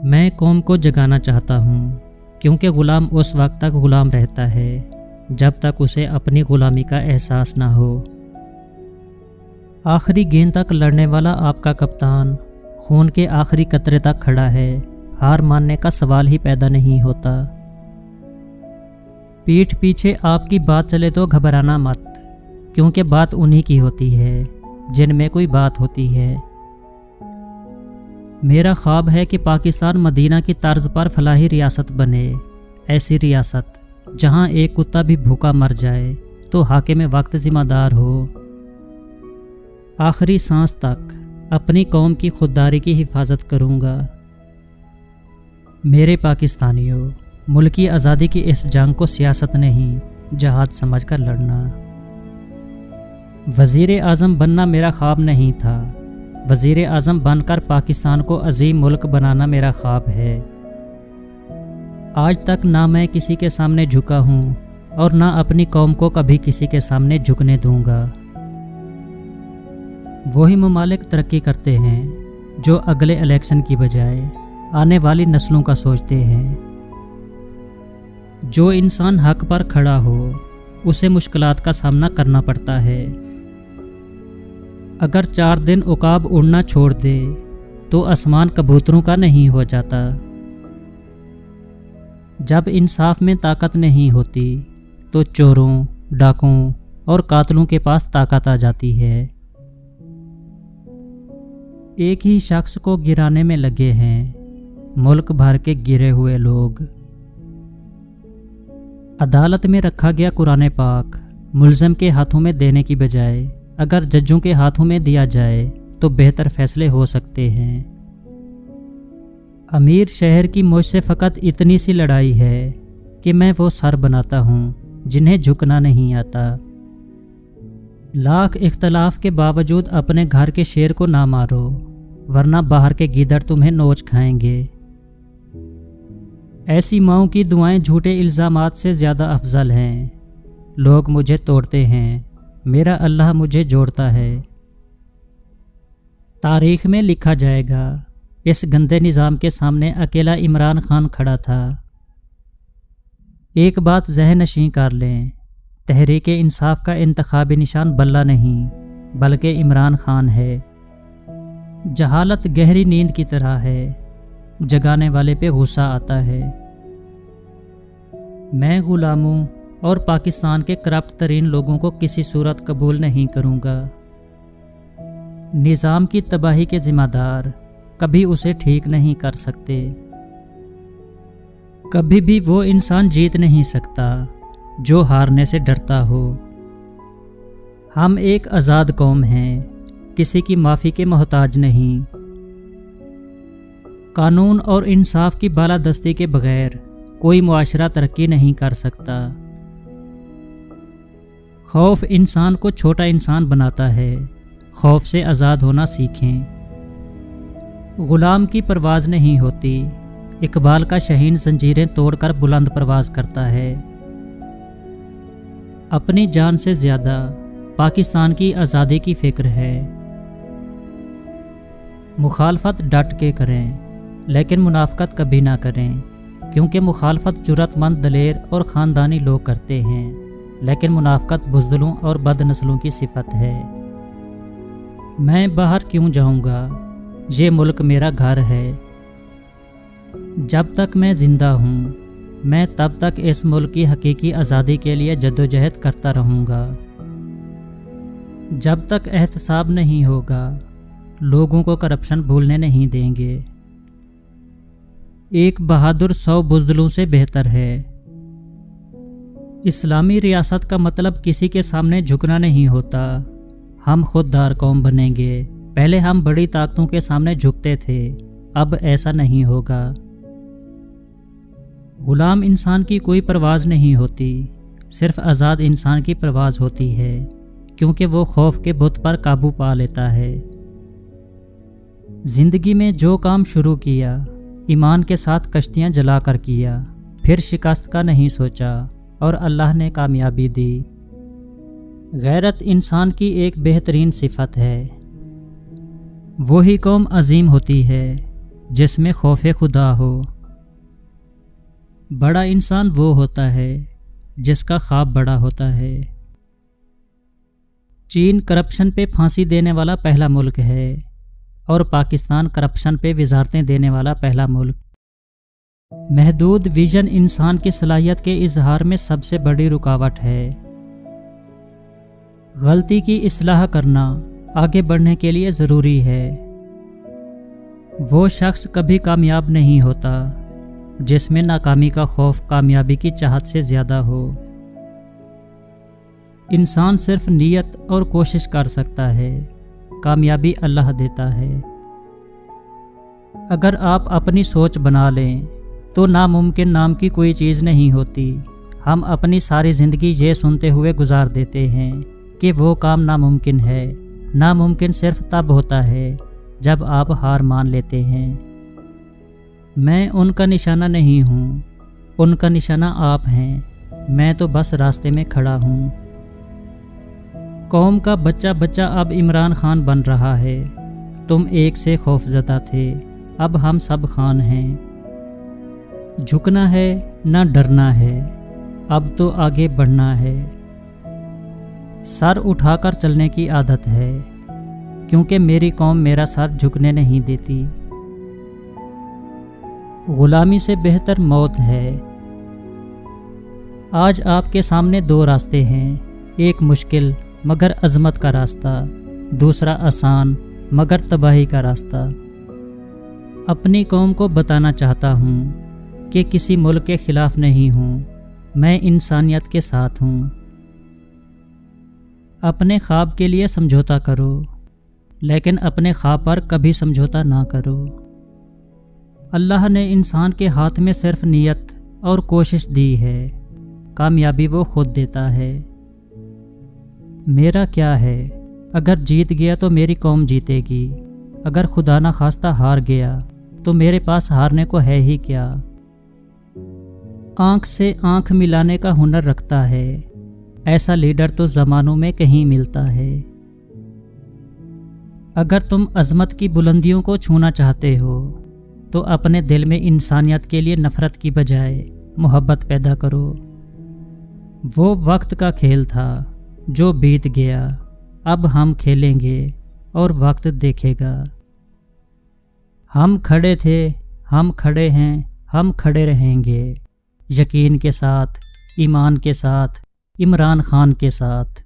میں قوم کو جگانا چاہتا ہوں، کیونکہ غلام اس وقت تک غلام رہتا ہے جب تک اسے اپنی غلامی کا احساس نہ ہو۔ آخری گیند تک لڑنے والا آپ کا کپتان خون کے آخری قطرے تک کھڑا ہے، ہار ماننے کا سوال ہی پیدا نہیں ہوتا۔ پیٹھ پیچھے آپ کی بات چلے تو گھبرانا مت، کیونکہ بات انہی کی ہوتی ہے جن میں کوئی بات ہوتی ہے۔ میرا خواب ہے کہ پاکستان مدینہ کی طرز پر فلاحی ریاست بنے، ایسی ریاست جہاں ایک کتا بھی بھوکا مر جائے تو حاکم وقت ذمہ دار ہو۔ آخری سانس تک اپنی قوم کی خودداری کی حفاظت کروں گا۔ میرے پاکستانیوں، ملکی آزادی کی اس جنگ کو سیاست نہیں، جہاد سمجھ کر لڑنا۔ وزیر اعظم بننا میرا خواب نہیں تھا، وزیر اعظم بن کر پاکستان کو عظیم ملک بنانا میرا خواب ہے۔ آج تک نہ میں کسی کے سامنے جھکا ہوں اور نہ اپنی قوم کو کبھی کسی کے سامنے جھکنے دوں گا۔ وہی ممالک ترقی کرتے ہیں جو اگلے الیکشن کی بجائے آنے والی نسلوں کا سوچتے ہیں۔ جو انسان حق پر کھڑا ہو اسے مشکلات کا سامنا کرنا پڑتا ہے۔ اگر 4 دن عقاب اڑنا چھوڑ دے تو آسمان کبوتروں کا نہیں ہو جاتا۔ جب انصاف میں طاقت نہیں ہوتی تو چوروں، ڈاکوں اور قاتلوں کے پاس طاقت آ جاتی ہے۔ ایک ہی شخص کو گرانے میں لگے ہیں ملک بھر کے گرے ہوئے لوگ۔ عدالت میں رکھا گیا قرآن پاک ملزم کے ہاتھوں میں دینے کی بجائے اگر ججوں کے ہاتھوں میں دیا جائے تو بہتر فیصلے ہو سکتے ہیں۔ امیر شہر کی مجھ سے فقط اتنی سی لڑائی ہے کہ میں وہ سر بناتا ہوں جنہیں جھکنا نہیں آتا۔ لاکھ اختلاف کے باوجود اپنے گھر کے شیر کو نہ مارو، ورنہ باہر کے گیدڑ تمہیں نوچ کھائیں گے۔ ایسی ماؤں کی دعائیں جھوٹے الزامات سے زیادہ افضل ہیں۔ لوگ مجھے توڑتے ہیں، میرا اللہ مجھے جوڑتا ہے۔ تاریخ میں لکھا جائے گا اس گندے نظام کے سامنے اکیلا عمران خان کھڑا تھا۔ ایک بات ذہن نشین کر لیں، تحریک انصاف کا انتخابی نشان بلہ نہیں بلکہ عمران خان ہے۔ جہالت گہری نیند کی طرح ہے، جگانے والے پہ غصہ آتا ہے۔ میں غلاموں اور پاکستان کے کرپٹ ترین لوگوں کو کسی صورت قبول نہیں کروں گا۔ نظام کی تباہی کے ذمہ دار کبھی اسے ٹھیک نہیں کر سکتے۔ کبھی بھی وہ انسان جیت نہیں سکتا جو ہارنے سے ڈرتا ہو۔ ہم ایک آزاد قوم ہیں، کسی کی معافی کے محتاج نہیں۔ قانون اور انصاف کی بالادستی کے بغیر کوئی معاشرہ ترقی نہیں کر سکتا۔ خوف انسان کو چھوٹا انسان بناتا ہے، خوف سے آزاد ہونا سیکھیں۔ غلام کی پرواز نہیں ہوتی، اقبال کا شاہین زنجیریں توڑ کر بلند پرواز کرتا ہے۔ اپنی جان سے زیادہ پاکستان کی آزادی کی فکر ہے۔ مخالفت ڈٹ کے کریں، لیکن منافقت کبھی نہ کریں، کیونکہ مخالفت جرأت مند دلیر اور خاندانی لوگ کرتے ہیں، لیکن منافقت بزدلوں اور بد نسلوں کی صفت ہے۔ میں باہر کیوں جاؤں گا؟ یہ ملک میرا گھر ہے۔ جب تک میں زندہ ہوں میں تب تک اس ملک کی حقیقی آزادی کے لیے جدوجہد کرتا رہوں گا۔ جب تک احتساب نہیں ہوگا لوگوں کو کرپشن بھولنے نہیں دیں گے۔ ایک بہادر 100 بزدلوں سے بہتر ہے۔ اسلامی ریاست کا مطلب کسی کے سامنے جھکنا نہیں ہوتا۔ ہم خوددار قوم بنیں گے۔ پہلے ہم بڑی طاقتوں کے سامنے جھکتے تھے، اب ایسا نہیں ہوگا۔ غلام انسان کی کوئی پرواز نہیں ہوتی، صرف آزاد انسان کی پرواز ہوتی ہے، کیونکہ وہ خوف کے بت پر قابو پا لیتا ہے۔ زندگی میں جو کام شروع کیا ایمان کے ساتھ کشتیاں جلا کر کیا، پھر شکست کا نہیں سوچا اور اللہ نے کامیابی دی۔ غیرت انسان کی ایک بہترین صفت ہے۔ وہی قوم عظیم ہوتی ہے جس میں خوف خدا ہو۔ بڑا انسان وہ ہوتا ہے جس کا خواب بڑا ہوتا ہے۔ چین کرپشن پہ پھانسی دینے والا پہلا ملک ہے اور پاکستان کرپشن پہ وزارتیں دینے والا پہلا ملک۔ محدود ویژن انسان کی صلاحیت کے اظہار میں سب سے بڑی رکاوٹ ہے۔ غلطی کی اصلاح کرنا آگے بڑھنے کے لیے ضروری ہے۔ وہ شخص کبھی کامیاب نہیں ہوتا جس میں ناکامی کا خوف کامیابی کی چاہت سے زیادہ ہو۔ انسان صرف نیت اور کوشش کر سکتا ہے، کامیابی اللہ دیتا ہے۔ اگر آپ اپنی سوچ بنا لیں تو ناممکن نام کی کوئی چیز نہیں ہوتی۔ ہم اپنی ساری زندگی یہ سنتے ہوئے گزار دیتے ہیں کہ وہ کام ناممکن ہے۔ ناممکن صرف تب ہوتا ہے جب آپ ہار مان لیتے ہیں۔ میں ان کا نشانہ نہیں ہوں، ان کا نشانہ آپ ہیں۔ میں تو بس راستے میں کھڑا ہوں۔ قوم کا بچہ بچہ اب عمران خان بن رہا ہے۔ تم ایک سے خوف زدہ تھے، اب ہم سب خان ہیں۔ جھکنا ہے نہ ڈرنا ہے، اب تو آگے بڑھنا ہے۔ سر اٹھا کر چلنے کی عادت ہے، کیونکہ میری قوم میرا سر جھکنے نہیں دیتی۔ غلامی سے بہتر موت ہے۔ آج آپ کے سامنے دو راستے ہیں، ایک مشکل مگر عظمت کا راستہ، دوسرا آسان مگر تباہی کا راستہ۔ اپنی قوم کو بتانا چاہتا ہوں کہ کسی ملک کے خلاف نہیں ہوں، میں انسانیت کے ساتھ ہوں۔ اپنے خواب کے لیے سمجھوتا کرو، لیکن اپنے خواب پر کبھی سمجھوتا نہ کرو۔ اللہ نے انسان کے ہاتھ میں صرف نیت اور کوشش دی ہے، کامیابی وہ خود دیتا ہے۔ میرا کیا ہے؟ اگر جیت گیا تو میری قوم جیتے گی، اگر خدا نہ خواستہ ہار گیا تو میرے پاس ہارنے کو ہے ہی کیا۔ آنکھ سے آنکھ ملانے کا ہنر رکھتا ہے، ایسا لیڈر تو زمانوں میں کہیں ملتا ہے۔ اگر تم عظمت کی بلندیوں کو چھونا چاہتے ہو تو اپنے دل میں انسانیت کے لیے نفرت کی بجائے محبت پیدا کرو۔ وہ وقت کا کھیل تھا جو بیت گیا، اب ہم کھیلیں گے اور وقت دیکھے گا۔ ہم کھڑے تھے، ہم کھڑے ہیں، ہم کھڑے رہیں گے، یقین کے ساتھ، ایمان کے ساتھ، عمران خان کے ساتھ۔